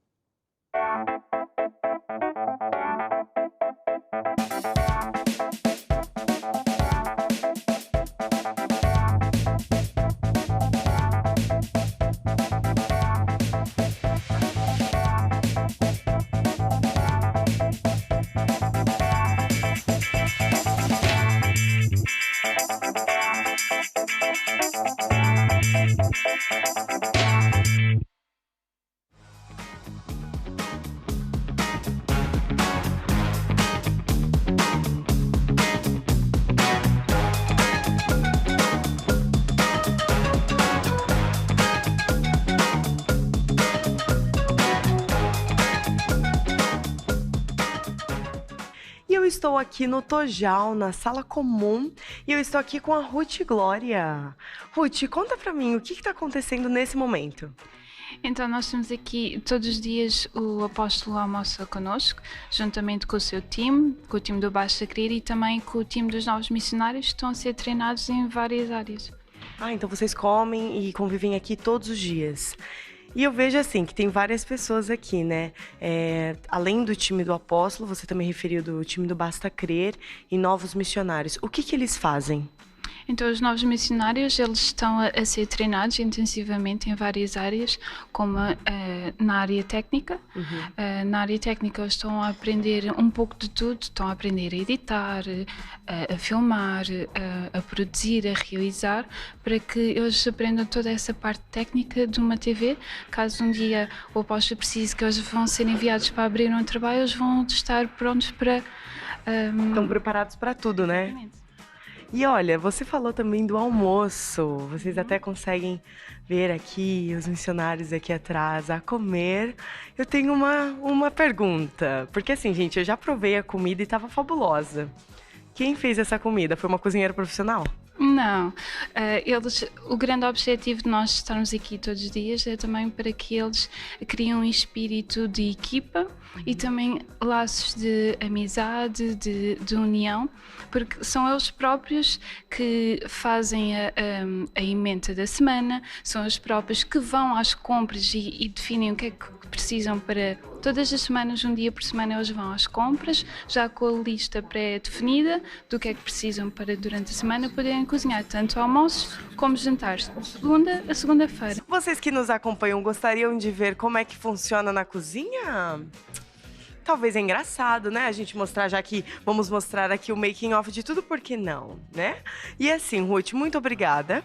estou aqui no Tojal, na sala comum, e eu estou aqui com a Ruth Glória. Ruth, conta pra mim o que está acontecendo nesse momento. Então, nós temos aqui todos os dias o apóstolo almoça connosco, juntamente com o seu time, com o time do Basta Crer e também com o time dos novos missionários que estão a ser treinados em várias áreas. Ah, então vocês comem e convivem aqui todos os dias. E eu vejo assim, que tem várias pessoas aqui, né? Além do time do apóstolo, você também referiu do time do Basta Crer e novos missionários. O que eles fazem? Então, os novos missionários, eles estão a ser treinados intensivamente em várias áreas, como na área técnica. Na área técnica, eles estão a aprender um pouco de tudo. Estão a aprender a editar, a filmar, a produzir, a realizar, para que eles aprendam toda essa parte técnica de uma TV. Caso um dia o apóstolo precise que eles vão ser enviados para abrir um trabalho, eles vão estar prontos para... Estão preparados para tudo, né? Exatamente. E olha, você falou também do almoço. Vocês até conseguem ver aqui os missionários aqui atrás a comer. Eu tenho uma pergunta. Porque assim, gente, eu já provei a comida e estava fabulosa. Quem fez essa comida? Foi uma cozinheira profissional? Não, o grande objetivo de nós estarmos aqui todos os dias é também para que eles criem um espírito de equipa e também laços de amizade, de união, porque são eles próprios que fazem a emenda da semana, são eles próprios que vão às compras e definem o que é que precisam para... Todas as semanas, um dia por semana, eles vão às compras, já com a lista pré-definida do que é que precisam para, durante a semana, poderem cozinhar tanto almoços como jantares, de segunda a segunda-feira. Vocês que nos acompanham gostariam de ver como é que funciona na cozinha? Talvez é engraçado, né? A gente mostrar, já que vamos mostrar aqui o making of de tudo, por que não, né? E assim, Ruth, muito obrigada.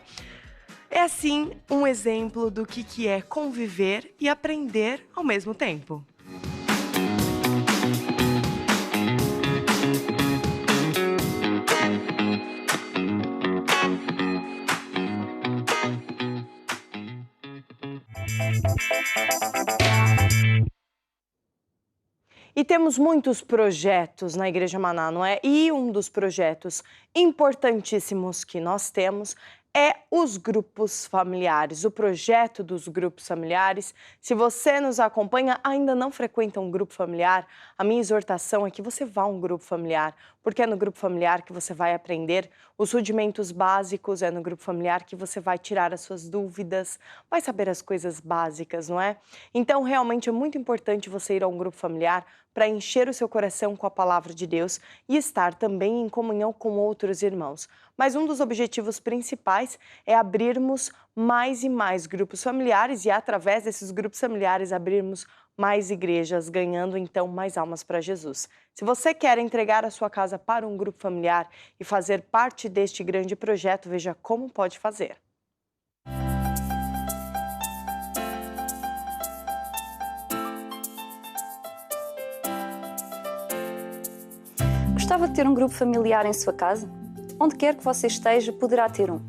É assim um exemplo do que é conviver e aprender ao mesmo tempo. E temos muitos projetos na Igreja Maná, não é? E um dos projetos importantíssimos que nós temos é os grupos familiares, o projeto dos grupos familiares. Se você nos acompanha, ainda não frequenta um grupo familiar, a minha exortação é que você vá a um grupo familiar, porque é no grupo familiar que você vai aprender os rudimentos básicos, é no grupo familiar que você vai tirar as suas dúvidas, vai saber as coisas básicas, não é? Então, realmente é muito importante você ir a um grupo familiar para encher o seu coração com a palavra de Deus e estar também em comunhão com outros irmãos. Mas um dos objetivos principais é abrirmos mais e mais grupos familiares e, através desses grupos familiares, abrirmos mais igrejas, ganhando então mais almas para Jesus. Se você quer entregar a sua casa para um grupo familiar e fazer parte deste grande projeto, veja como pode fazer. Gostava de ter um grupo familiar em sua casa? Onde quer que você esteja, poderá ter um.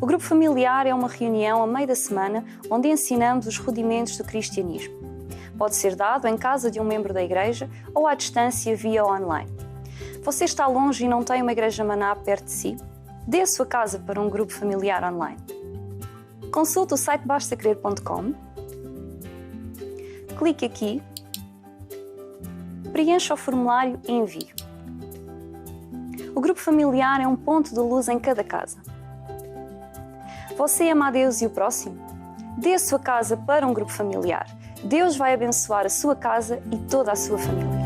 O grupo familiar é uma reunião a meio da semana onde ensinamos os rudimentos do cristianismo. Pode ser dado em casa de um membro da igreja ou à distância via online. Você está longe e não tem uma igreja Maná perto de si? Dê a sua casa para um grupo familiar online. Consulte o site bastacrer.com, clique aqui, preencha o formulário e envie. O grupo familiar é um ponto de luz em cada casa. Você ama a Deus e o próximo? Dê a sua casa para um grupo familiar. Deus vai abençoar a sua casa e toda a sua família.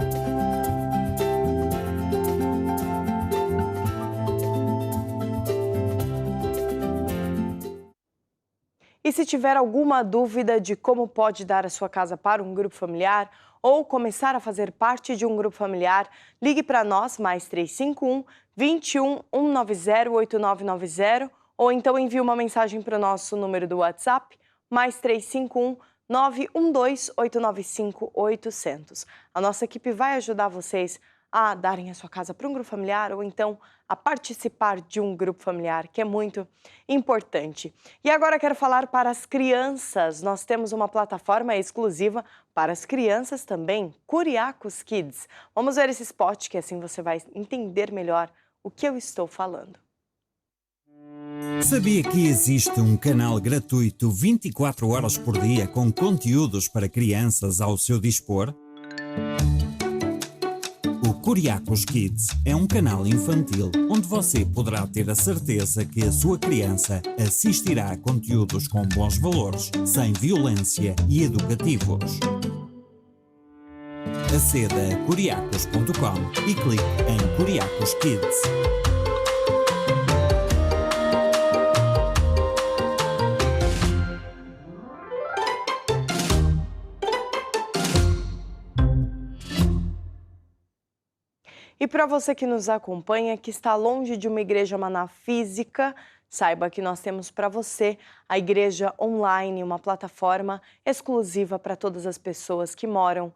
E se tiver alguma dúvida de como pode dar a sua casa para um grupo familiar ou começar a fazer parte de um grupo familiar, ligue para nós, mais 351 21 190 8990, ou então envie uma mensagem para o nosso número do WhatsApp, mais 351 912 895 800. A nossa equipe vai ajudar vocês a darem a sua casa para um grupo familiar ou então a participar de um grupo familiar, que é muito importante. E agora quero falar para as crianças. Nós temos uma plataforma exclusiva para as crianças também, Curiacos Kids. Vamos ver esse spot que assim você vai entender melhor o que eu estou falando. Sabia que existe um canal gratuito 24 horas por dia com conteúdos para crianças ao seu dispor? O Curiacos Kids é um canal infantil onde você poderá ter a certeza que a sua criança assistirá a conteúdos com bons valores, sem violência e educativos. Aceda a curiacos.com e clique em Curiacos Kids. E para você que nos acompanha, que está longe de uma igreja maná física, saiba que nós temos para você a Igreja Online, uma plataforma exclusiva para todas as pessoas que moram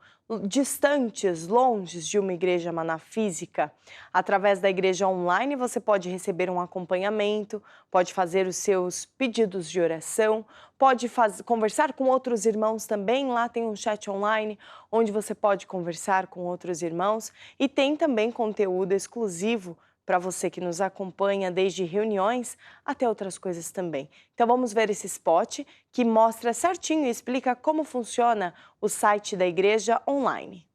distantes, longe de uma igreja maná física. Através da Igreja Online você pode receber um acompanhamento, pode fazer os seus pedidos de oração, pode conversar com outros irmãos também. Lá tem um chat online onde você pode conversar com outros irmãos e tem também conteúdo exclusivo para você que nos acompanha, desde reuniões até outras coisas também. Então vamos ver esse spot que mostra certinho e explica como funciona o site da Igreja Online.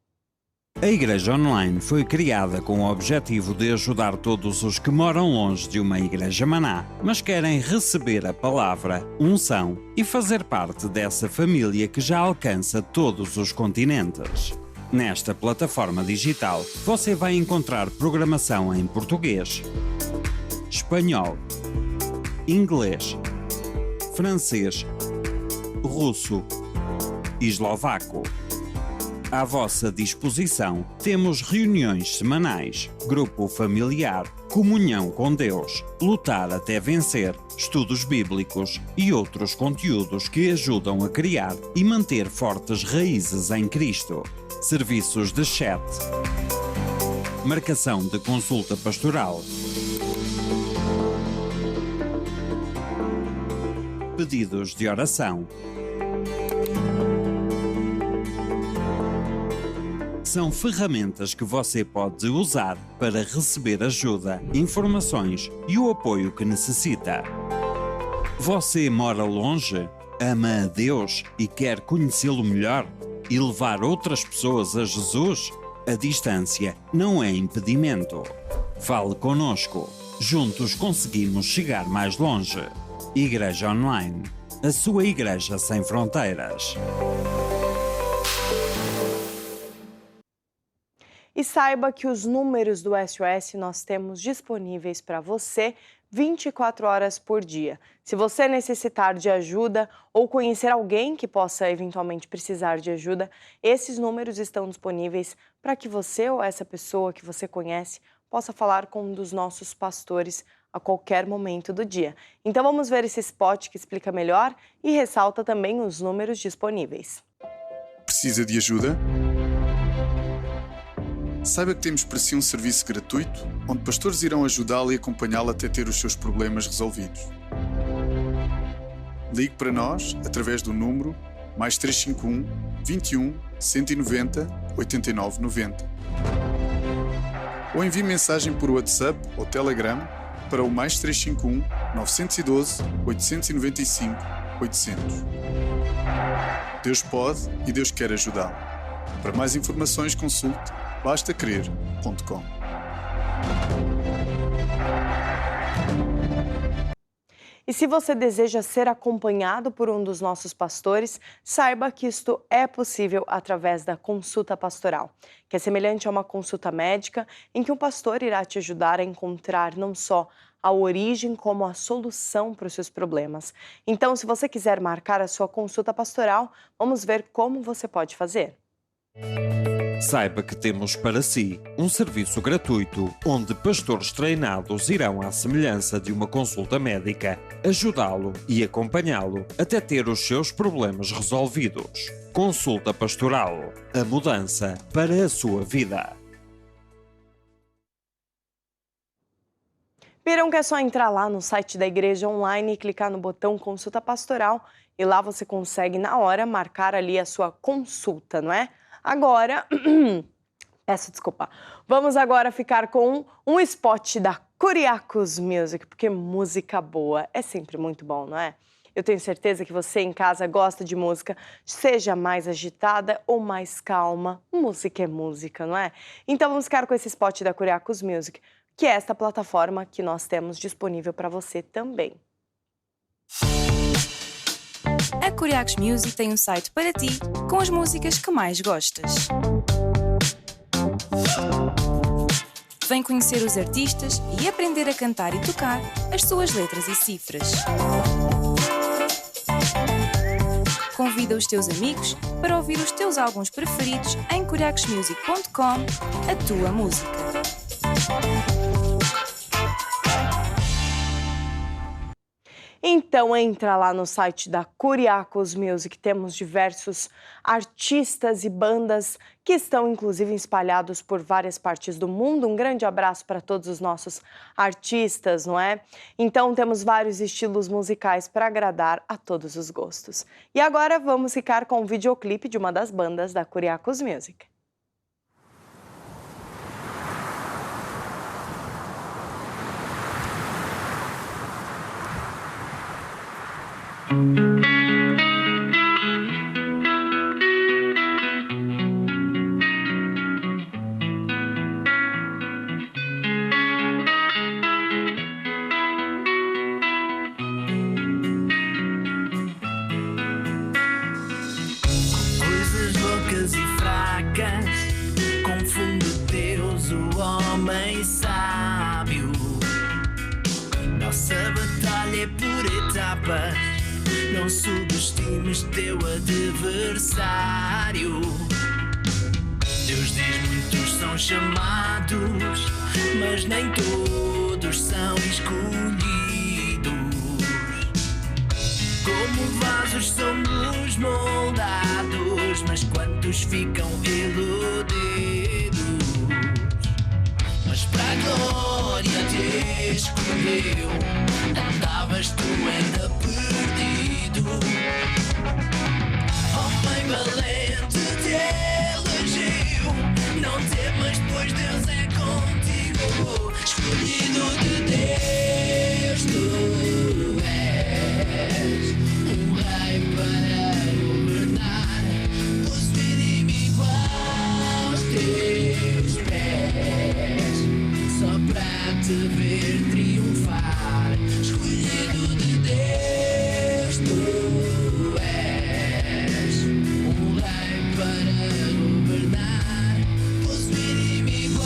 A Igreja Online foi criada com o objetivo de ajudar todos os que moram longe de uma igreja maná, mas querem receber a palavra, unção e fazer parte dessa família que já alcança todos os continentes. Nesta plataforma digital, você vai encontrar programação em português, espanhol, inglês, francês, russo e eslovaco. À vossa disposição, temos reuniões semanais, grupo familiar, comunhão com Deus, lutar até vencer, estudos bíblicos e outros conteúdos que ajudam a criar e manter fortes raízes em Cristo. Serviços de chat, marcação de consulta pastoral, pedidos de oração. São ferramentas que você pode usar para receber ajuda, informações e o apoio que necessita. Você mora longe, ama a Deus e quer conhecê-lo melhor? E levar outras pessoas a Jesus? A distância não é impedimento. Fale conosco. Juntos conseguimos chegar mais longe. Igreja Online. A sua igreja sem fronteiras. E saiba que os números do SOS nós temos disponíveis para você 24 horas por dia. Se você necessitar de ajuda ou conhecer alguém que possa eventualmente precisar de ajuda, esses números estão disponíveis para que você ou essa pessoa que você conhece possa falar com um dos nossos pastores a qualquer momento do dia. Então vamos ver esse spot que explica melhor e ressalta também os números disponíveis. Precisa de ajuda? Saiba que temos para si um serviço gratuito, onde pastores irão ajudá-lo e acompanhá-lo até ter os seus problemas resolvidos. Ligue para nós através do número +351 21 190 89 90. Ou envie mensagem por WhatsApp ou Telegram para o +351 912 895 800. Deus pode e Deus quer ajudá-lo. Para mais informações, consulte bastacrer.com. E se você deseja ser acompanhado por um dos nossos pastores, saiba que isto é possível através da consulta pastoral, que é semelhante a uma consulta médica em que um pastor irá te ajudar a encontrar não só a origem como a solução para os seus problemas. Então, se você quiser marcar a sua consulta pastoral, vamos ver como você pode fazer. Saiba que temos para si um serviço gratuito onde pastores treinados irão à semelhança de uma consulta médica ajudá-lo e acompanhá-lo até ter os seus problemas resolvidos. Consulta pastoral, a mudança para a sua vida. Viram que é só entrar lá no site da igreja online e clicar no botão Consulta Pastoral e lá você consegue na hora marcar ali a sua consulta, não é? Agora, peço desculpa, vamos agora ficar com um spot da Kuriakos Music, porque música boa é sempre muito bom, não é? Eu tenho certeza que você em casa gosta de música, seja mais agitada ou mais calma. Música é música, não é? Então vamos ficar com esse spot da Kuriakos Music, que é esta plataforma que nós temos disponível para você também. A Kuriakos Music tem um site para ti, com as músicas que mais gostas. Vem conhecer os artistas e aprender a cantar e tocar as suas letras e cifras. Convida os teus amigos para ouvir os teus álbuns preferidos em kuriakosmusic.com, a tua música. Então entra lá no site da Kuriakos Music, temos diversos artistas e bandas que estão inclusive espalhados por várias partes do mundo. Um grande abraço para todos os nossos artistas, não é? Então temos vários estilos musicais para agradar a todos os gostos. E agora vamos ficar com um videoclipe de uma das bandas da Kuriakos Music. Coisas loucas e fracas, confunde Deus, o homem sábio. Nossa batalha é por etapas, não subestimes teu adversário. Deus diz: muitos são chamados, mas nem todos são escolhidos. Como vasos somos moldados, mas quantos ficam iludidos? Mas para a glória te escolheu, andavas tu ainda perdido. Homem valente te elegeu, não temas, pois Deus é contigo. Escolhido de Deus tu és, um rei para governar, possuir inimigo aos teus pés, só para te ver triunfar. Escolhido de Deus tu és, um rei para governar, possuir inimigo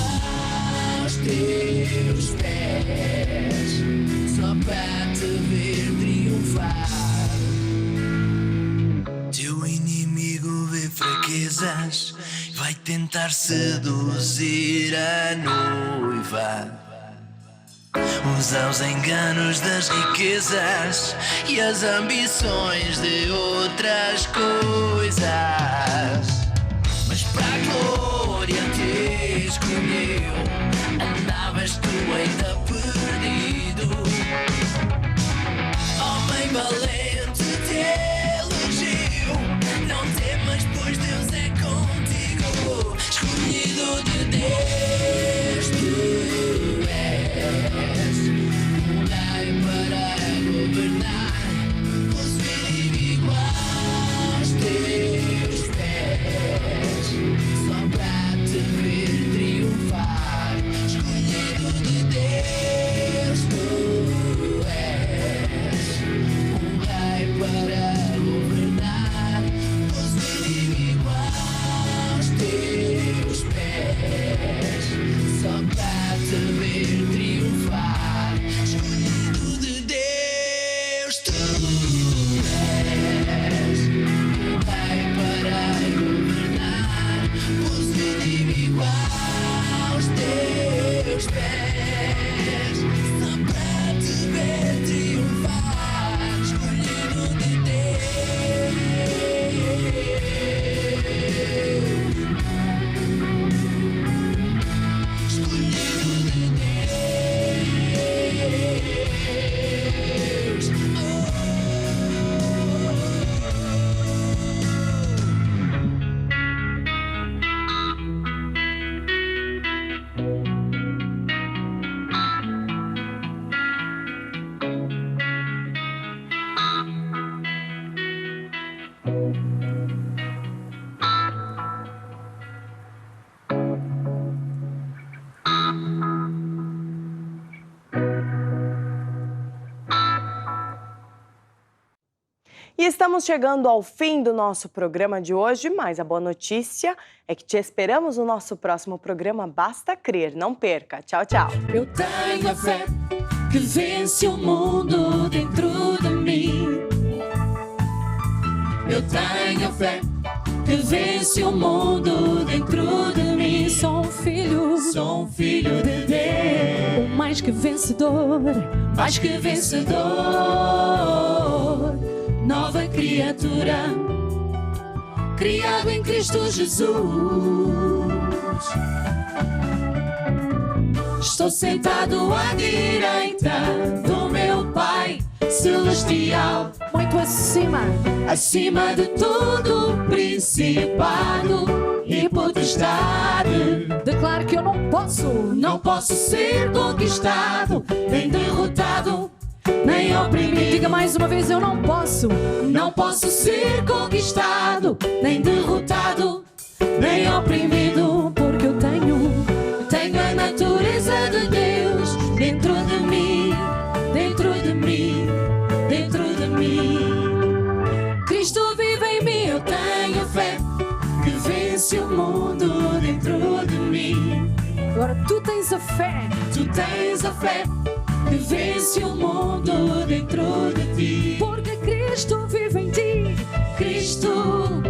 aos teus pés, só para te ver triunfar. Teu inimigo vê fraquezas, vai tentar seduzir a noiva. Usa os enganos das riquezas e as ambições de outras coisas. Mas para a glória te escolheu, andavas tu ainda perdido. Homem valente te elegeu, não temas, pois Deus é contigo. Escolhido de Deus tu és, um rei para governar, possuir inimigo aos teus pés, só para te ver triunfar. Escolhido de Deus tu és, um rei para governar, possuir inimigo aos Estamos chegando ao fim do nosso programa de hoje, mas a boa notícia é que te esperamos no nosso próximo programa Basta Crer. Não perca. Tchau, tchau. Eu tenho a fé que vence o mundo dentro de mim. Eu tenho a fé que vence o mundo dentro de mim. Sou um filho de Deus, o mais que vencedor, nova criatura, criado em Cristo Jesus. Estou sentado à direita do meu Pai Celestial, muito acima de todo principado e potestade. Declaro que eu não posso ser conquistado, nem derrotado, nem oprimido. Diga mais uma vez, eu não posso ser conquistado, nem derrotado, nem oprimido, porque eu tenho a natureza de Deus dentro de mim, dentro de mim, dentro de mim. Cristo vive em mim, eu tenho fé que vence o mundo dentro de mim. Agora tu tens a fé que vence o mundo dentro de ti, porque Cristo vive em ti, Cristo